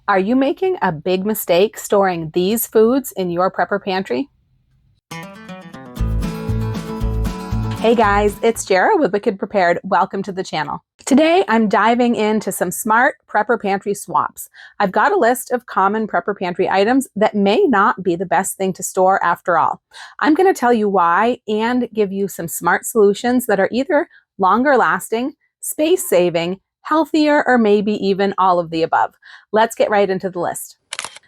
Are you making a big mistake storing these foods in your prepper pantry? Hey guys, it's Jara with Wicked Prepared. Welcome to the channel. Today I'm diving into some smart prepper pantry swaps. I've got a list of common prepper pantry items that may not be the best thing to store after all. I'm going to tell you why and give you some smart solutions that are either longer lasting, space saving, healthier, or maybe even all of the above. Let's get right into the list.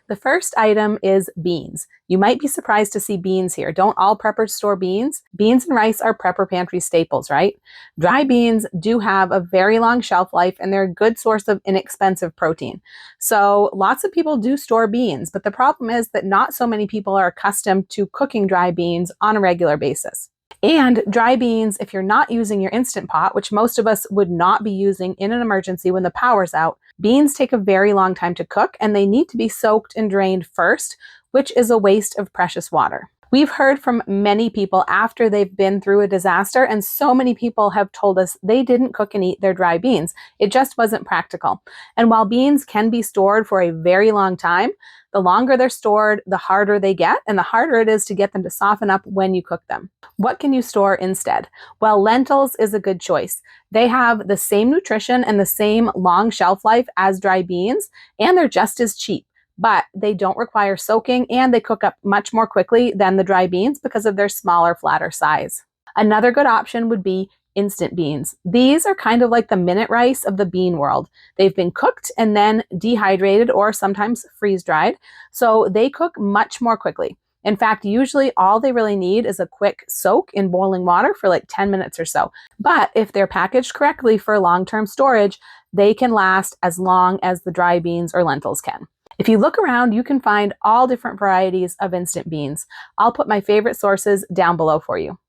The first item is beans. You might be surprised to see beans here. Don't all preppers store beans? Beans and rice are prepper pantry staples, right? Dry beans do have a very long shelf life and they're a good source of inexpensive protein. So lots of people do store beans, but the problem is that not so many people are accustomed to cooking dry beans on a regular basis. And dry beans, if you're not using your Instant Pot, which most of us would not be using in an emergency when the power's out, beans take a very long time to cook and they need to be soaked and drained first, which is a waste of precious water. We've heard from many people after they've been through a disaster, and so many people have told us they didn't cook and eat their dry beans. It just wasn't practical. And while beans can be stored for a very long time, the longer they're stored, the harder they get, and the harder it is to get them to soften up when you cook them. What can you store instead? Well, lentils is a good choice. They have the same nutrition and the same long shelf life as dry beans, and they're just as cheap. But they don't require soaking and they cook up much more quickly than the dry beans because of their smaller, flatter size. Another good option would be instant beans. These are kind of like the minute rice of the bean world. They've been cooked and then dehydrated or sometimes freeze dried, so they cook much more quickly. In fact, usually all they really need is a quick soak in boiling water for like 10 minutes or so. But if they're packaged correctly for long-term storage, they can last as long as the dry beans or lentils can. If you look around, you can find all different varieties of instant beans. I'll put my favorite sources down below for you.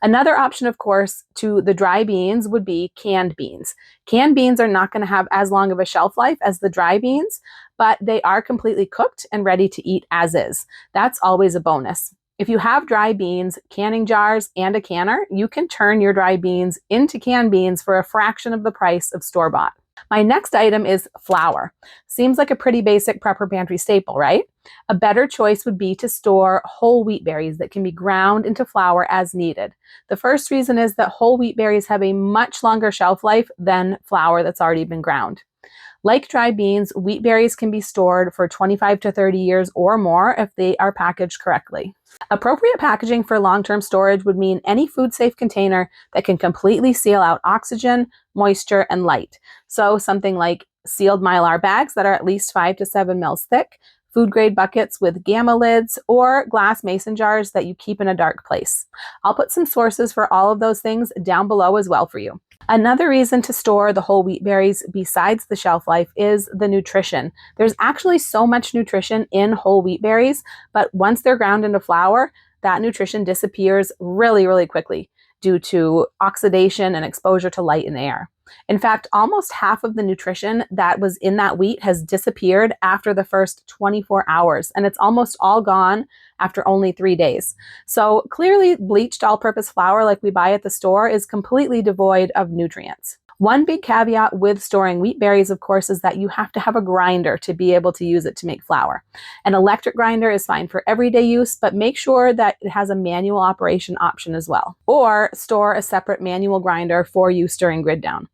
Another option, of course, to the dry beans would be canned beans. Canned beans are not going to have as long of a shelf life as the dry beans, but they are completely cooked and ready to eat as is. That's always a bonus. If you have dry beans, canning jars, and a canner, you can turn your dry beans into canned beans for a fraction of the price of store-bought. My next item is flour. Seems like a pretty basic prepper pantry staple, right? A better choice would be to store whole wheat berries that can be ground into flour as needed. The first reason is that whole wheat berries have a much longer shelf life than flour that's already been ground. Like dry beans, wheat berries can be stored for 25 to 30 years or more if they are packaged correctly. Appropriate packaging for long-term storage would mean any food-safe container that can completely seal out oxygen, moisture, and light. So something like sealed Mylar bags that are at least 5 to 7 mils thick, food-grade buckets with gamma lids, or glass mason jars that you keep in a dark place. I'll put some sources for all of those things down below as well for you. Another reason to store the whole wheat berries besides the shelf life is the nutrition. There's actually so much nutrition in whole wheat berries, but once they're ground into flour, that nutrition disappears really, really quickly due to oxidation and exposure to light and air. In fact, almost half of the nutrition that was in that wheat has disappeared after the first 24 hours, and it's almost all gone after only 3 days. So clearly, bleached all-purpose flour like we buy at the store is completely devoid of nutrients. One big caveat with storing wheat berries, of course, is that you have to have a grinder to be able to use it to make flour. An electric grinder is fine for everyday use, but make sure that it has a manual operation option as well. Or store a separate manual grinder for use during grid down.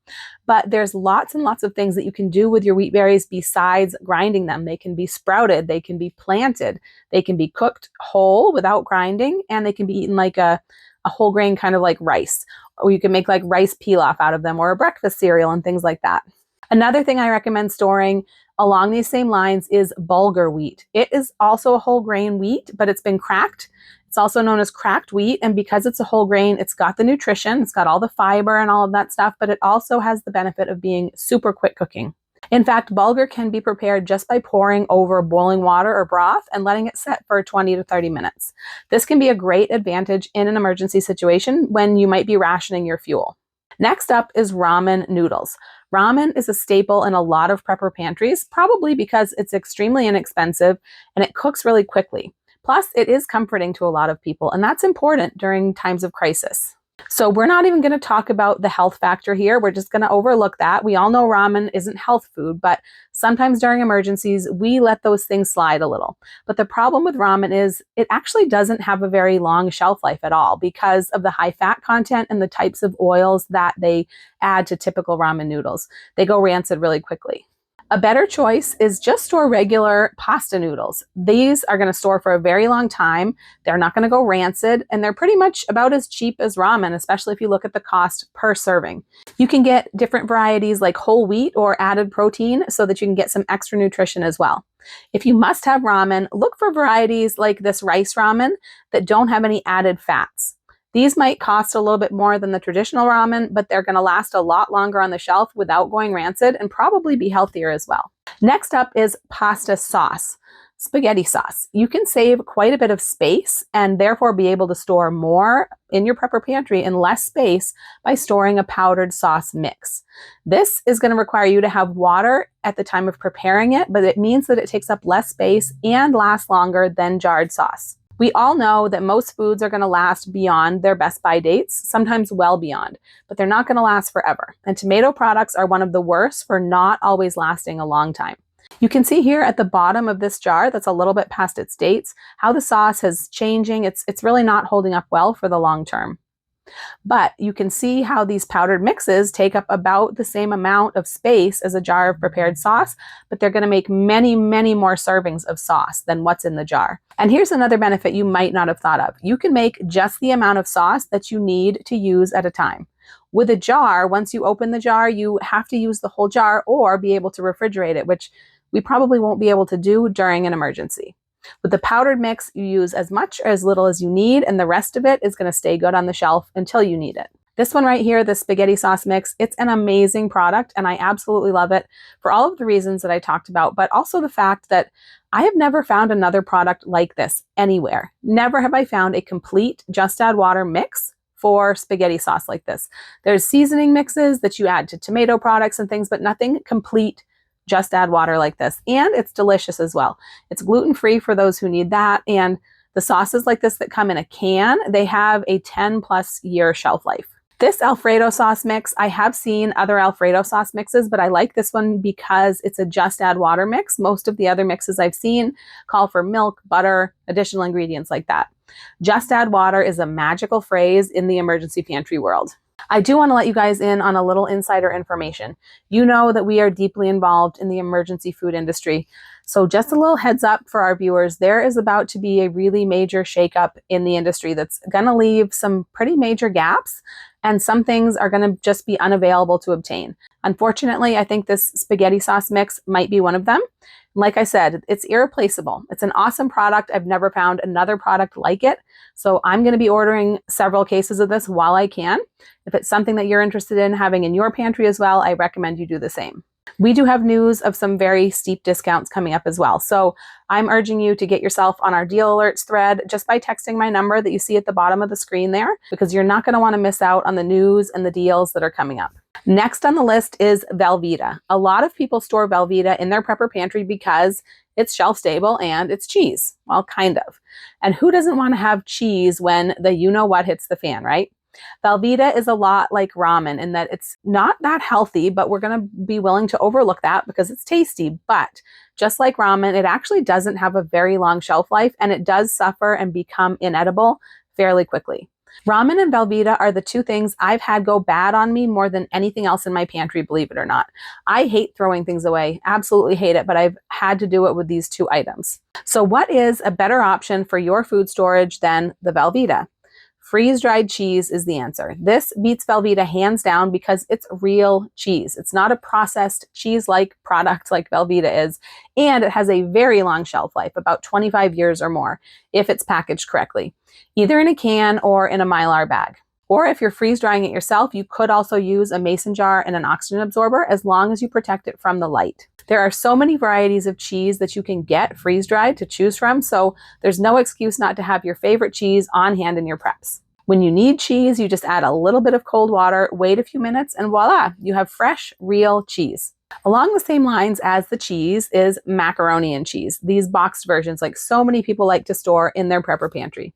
But there's lots and lots of things that you can do with your wheat berries besides grinding them. They can be sprouted, they can be planted, they can be cooked whole without grinding, and they can be eaten like a whole grain kind of like rice. Or you can make like rice pilaf out of them or a breakfast cereal and things like that. Another thing I recommend storing along these same lines is bulgur wheat. It is also a whole grain wheat, but it's been cracked. It's also known as cracked wheat, and because it's a whole grain, it's got the nutrition, it's got all the fiber and all of that stuff, but it also has the benefit of being super quick cooking. In fact, bulgur can be prepared just by pouring over boiling water or broth and letting it set for 20 to 30 minutes. This can be a great advantage in an emergency situation when you might be rationing your fuel. Next up is ramen noodles. Ramen is a staple in a lot of prepper pantries, probably because it's extremely inexpensive and it cooks really quickly. Plus, it is comforting to a lot of people, and that's important during times of crisis. So we're not even going to talk about the health factor here. We're just going to overlook that. We all know ramen isn't health food, but sometimes during emergencies, we let those things slide a little. But the problem with ramen is it actually doesn't have a very long shelf life at all because of the high fat content and the types of oils that they add to typical ramen noodles. They go rancid really quickly. A better choice is just store regular pasta noodles. These are going to store for a very long time. They're not going to go rancid, and they're pretty much about as cheap as ramen, especially if you look at the cost per serving. You can get different varieties like whole wheat or added protein so that you can get some extra nutrition as well. If you must have ramen, look for varieties like this rice ramen that don't have any added fats. These might cost a little bit more than the traditional ramen, but they're going to last a lot longer on the shelf without going rancid and probably be healthier as well. Next up is pasta sauce, spaghetti sauce. You can save quite a bit of space and therefore be able to store more in your prepper pantry in less space by storing a powdered sauce mix. This is going to require you to have water at the time of preparing it, but it means that it takes up less space and lasts longer than jarred sauce. We all know that most foods are going to last beyond their best by dates, sometimes well beyond, but they're not going to last forever. And tomato products are one of the worst for not always lasting a long time. You can see here at the bottom of this jar that's a little bit past its dates, how the sauce is changing. It's really not holding up well for the long term. But you can see how these powdered mixes take up about the same amount of space as a jar of prepared sauce, but they're going to make many, many more servings of sauce than what's in the jar. And here's another benefit you might not have thought of. You can make just the amount of sauce that you need to use at a time. With a jar, once you open the jar, you have to use the whole jar or be able to refrigerate it, which we probably won't be able to do during an emergency. With the powdered mix, you use as much or as little as you need, and the rest of it is going to stay good on the shelf until you need it. This one right here, the spaghetti sauce mix, it's an amazing product, and I absolutely love it for all of the reasons that I talked about, but also the fact that I have never found another product like this anywhere. Never have I found a complete just add water mix for spaghetti sauce like this. There's seasoning mixes that you add to tomato products and things, but nothing complete just add water like this. And it's delicious as well. It's gluten-free for those who need that. And the sauces like this that come in a can, they have a 10+ year shelf life. This Alfredo sauce mix, I have seen other Alfredo sauce mixes, but I like this one because it's a just add water mix. Most of the other mixes I've seen call for milk, butter, additional ingredients like that. Just add water is a magical phrase in the emergency pantry world. I do want to let you guys in on a little insider information. You know that we are deeply involved in the emergency food industry. So just a little heads up for our viewers, there is about to be a really major shakeup in the industry that's going to leave some pretty major gaps, and some things are going to just be unavailable to obtain. Unfortunately, I think this spaghetti sauce mix might be one of them. Like I said, it's irreplaceable. It's an awesome product. I've never found another product like it. So I'm going to be ordering several cases of this while I can. If it's something that you're interested in having in your pantry as well, I recommend you do the same. We do have news of some very steep discounts coming up as well. So I'm urging you to get yourself on our deal alerts thread just by texting my number that you see at the bottom of the screen there, because you're not going to want to miss out on the news and the deals that are coming up. Next on the list is Velveeta. A lot of people store Velveeta in their prepper pantry because it's shelf stable and it's cheese. Well, kind of. And who doesn't want to have cheese when the you-know-what hits the fan, right? Velveeta is a lot like ramen in that it's not that healthy, but we're going to be willing to overlook that because it's tasty. But just like ramen, it actually doesn't have a very long shelf life, and it does suffer and become inedible fairly quickly. Ramen and Velveeta are the two things I've had go bad on me more than anything else in my pantry, believe it or not. I hate throwing things away, absolutely hate it, but I've had to do it with these two items. So what is a better option for your food storage than the Velveeta? Freeze-dried cheese is the answer. This beats Velveeta hands down because it's real cheese. It's not a processed cheese-like product like Velveeta is, and it has a very long shelf life, about 25 years or more, if it's packaged correctly, either in a can or in a Mylar bag. Or if you're freeze-drying it yourself, you could also use a mason jar and an oxygen absorber as long as you protect it from the light. There are so many varieties of cheese that you can get freeze-dried to choose from, so there's no excuse not to have your favorite cheese on hand in your preps. When you need cheese, you just add a little bit of cold water, wait a few minutes, and voila, you have fresh, real cheese. Along the same lines as the cheese is macaroni and cheese, these boxed versions like so many people like to store in their prepper pantry.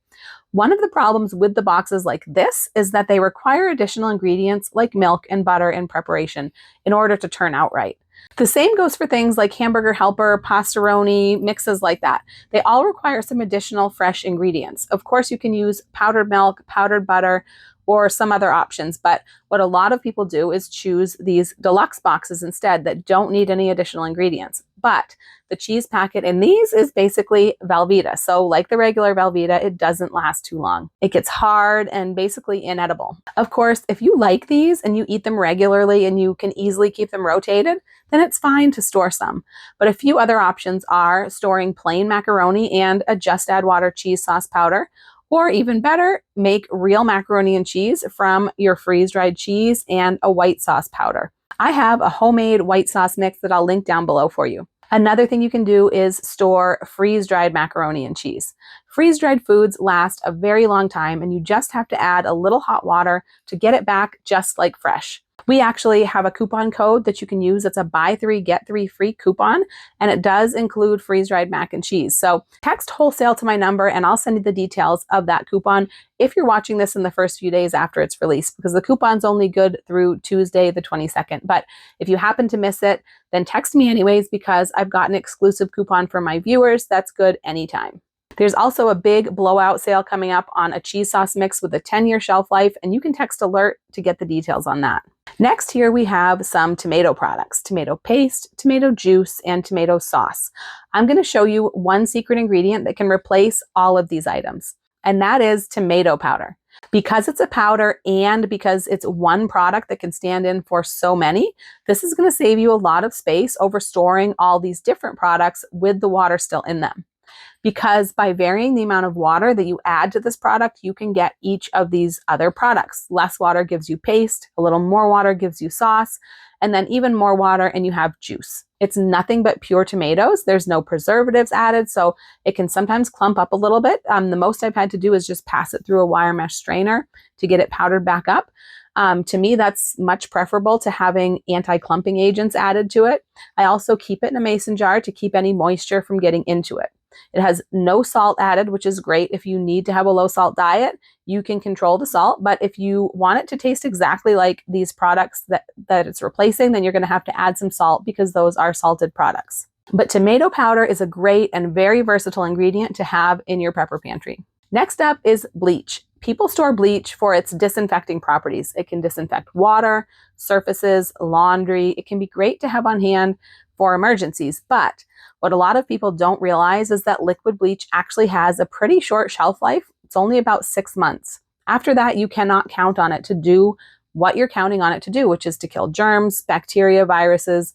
One of the problems with the boxes like this is that they require additional ingredients like milk and butter in preparation in order to turn out right. The same goes for things like hamburger helper, pastaroni, mixes like that. They all require some additional fresh ingredients. Of course, you can use powdered milk, powdered butter, or some other options, but what a lot of people do is choose these deluxe boxes instead that don't need any additional ingredients. But the cheese packet in these is basically Velveeta. So like the regular Velveeta, it doesn't last too long. It gets hard and basically inedible. Of course, if you like these and you eat them regularly and you can easily keep them rotated, then it's fine to store some. But a few other options are storing plain macaroni and a just add water cheese sauce powder, or even better, make real macaroni and cheese from your freeze-dried cheese and a white sauce powder. I have a homemade white sauce mix that I'll link down below for you. Another thing you can do is store freeze-dried macaroni and cheese. Freeze-dried foods last a very long time, and you just have to add a little hot water to get it back just like fresh. We actually have a coupon code that you can use. It's a buy 3, get 3 free coupon, and it does include freeze-dried mac and cheese. So text wholesale to my number and I'll send you the details of that coupon if you're watching this in the first few days after it's released, because the coupon's only good through Tuesday the 22nd. But if you happen to miss it, then text me anyways, because I've got an exclusive coupon for my viewers that's good anytime. There's also a big blowout sale coming up on a cheese sauce mix with a 10-year shelf life, and you can text alert to get the details on that. Next here we have some tomato products, tomato paste, tomato juice, and tomato sauce. I'm going to show you one secret ingredient that can replace all of these items, and that is tomato powder. Because it's a powder and because it's one product that can stand in for so many, this is going to save you a lot of space over storing all these different products with the water still in them. Because by varying the amount of water that you add to this product, you can get each of these other products. Less water gives you paste, a little more water gives you sauce, and then even more water and you have juice. It's nothing but pure tomatoes. There's no preservatives added, so it can sometimes clump up a little bit. The most I've had to do is just pass it through a wire mesh strainer to get it powdered back up. To me, that's much preferable to having anti-clumping agents added to it. I also keep it in a mason jar to keep any moisture from getting into it. It has no salt added, which is great. If you need to have a low salt diet, you can control the salt. But if you want it to taste exactly like these products that it's replacing, then you're going to have to add some salt because those are salted products. But tomato powder is a great and very versatile ingredient to have in your prepper pantry. Next up is bleach. People store bleach for its disinfecting properties. It can disinfect water, surfaces, laundry. It can be great to have on hand for emergencies, but what a lot of people don't realize is that liquid bleach actually has a pretty short shelf life. It's only about 6 months. After that, you cannot count on it to do what you're counting on it to do, which is to kill germs, bacteria, viruses,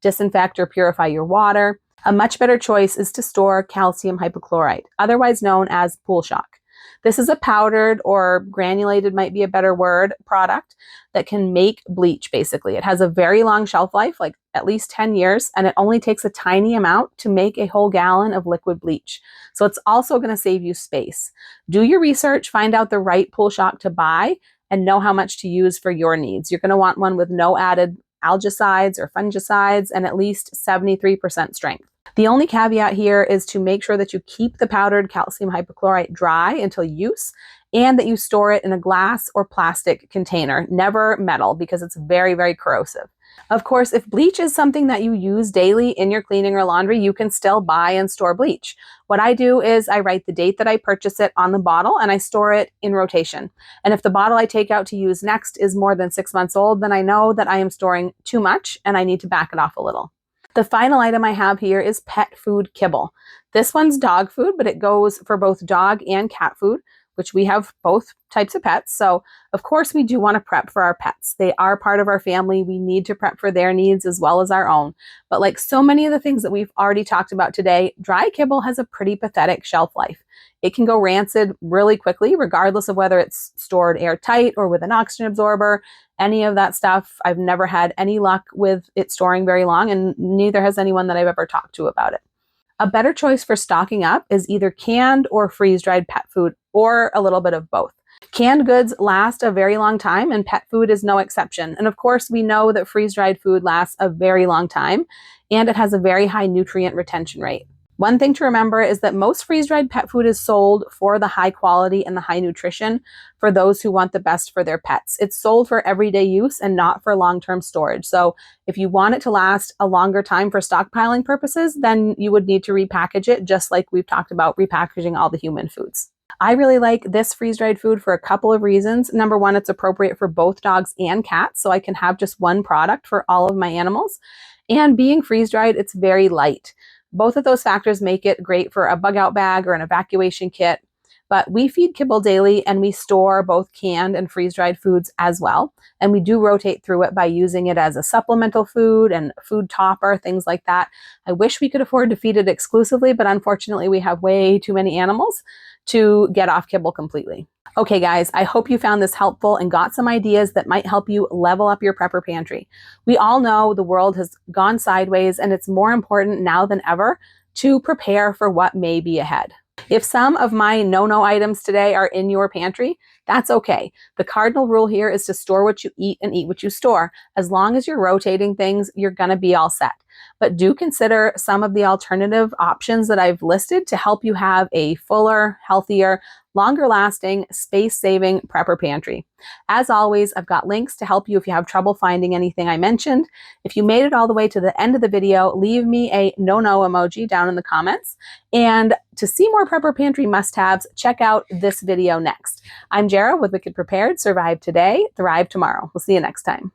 disinfect or purify your water. A much better choice is to store calcium hypochlorite, otherwise known as pool shock. This is a powdered or granulated, might be a better word, product that can make bleach, basically. It has a very long shelf life, like at least 10 years, and it only takes a tiny amount to make a whole gallon of liquid bleach. So it's also going to save you space. Do your research, find out the right pool shock to buy, and know how much to use for your needs. You're going to want one with no added algicides or fungicides and at least 73% strength. The only caveat here is to make sure that you keep the powdered calcium hypochlorite dry until use and that you store it in a glass or plastic container, never metal, because it's very, very corrosive. Of course, if bleach is something that you use daily in your cleaning or laundry, you can still buy and store bleach. What I do is I write the date that I purchase it on the bottle and I store it in rotation. And if the bottle I take out to use next is more than 6 months old, then I know that I am storing too much and I need to back it off a little. The final item I have here is pet food kibble. This one's dog food, but it goes for both dog and cat food, which we have both types of pets. So of course we do want to prep for our pets. They are part of our family. We need to prep for their needs as well as our own. But like so many of the things that we've already talked about today, dry kibble has a pretty pathetic shelf life. It can go rancid really quickly, regardless of whether it's stored airtight or with an oxygen absorber, any of that stuff. I've never had any luck with it storing very long, and neither has anyone that I've ever talked to about it. A better choice for stocking up is either canned or freeze-dried pet food, or a little bit of both. Canned goods last a very long time, and pet food is no exception. And of course, we know that freeze-dried food lasts a very long time, and it has a very high nutrient retention rate. One thing to remember is that most freeze-dried pet food is sold for the high quality and the high nutrition for those who want the best for their pets. It's sold for everyday use and not for long-term storage. So if you want it to last a longer time for stockpiling purposes, then you would need to repackage it, just like we've talked about repackaging all the human foods. I really like this freeze-dried food for a couple of reasons. Number one, it's appropriate for both dogs and cats, so I can have just one product for all of my animals. And being freeze-dried, it's very light. Both of those factors make it great for a bug out bag or an evacuation kit. But we feed kibble daily and we store both canned and freeze-dried foods as well. And we do rotate through it by using it as a supplemental food and food topper, things like that. I wish we could afford to feed it exclusively, but unfortunately we have way too many animals to get off kibble completely. Okay guys, I hope you found this helpful and got some ideas that might help you level up your prepper pantry. We all know the world has gone sideways and it's more important now than ever to prepare for what may be ahead. If some of my no-no items today are in your pantry, that's okay. The cardinal rule here is to store what you eat and eat what you store. As long as you're rotating things, you're gonna be all set. But do consider some of the alternative options that I've listed to help you have a fuller, healthier, longer lasting, space-saving prepper pantry. As always, I've got links to help you if you have trouble finding anything I mentioned. If you made it all the way to the end of the video, leave me a no-no emoji down in the comments. And to see more prepper pantry must-haves, check out this video next. I'm Jara with Wicked Prepared. Survive today, thrive tomorrow. We'll see you next time.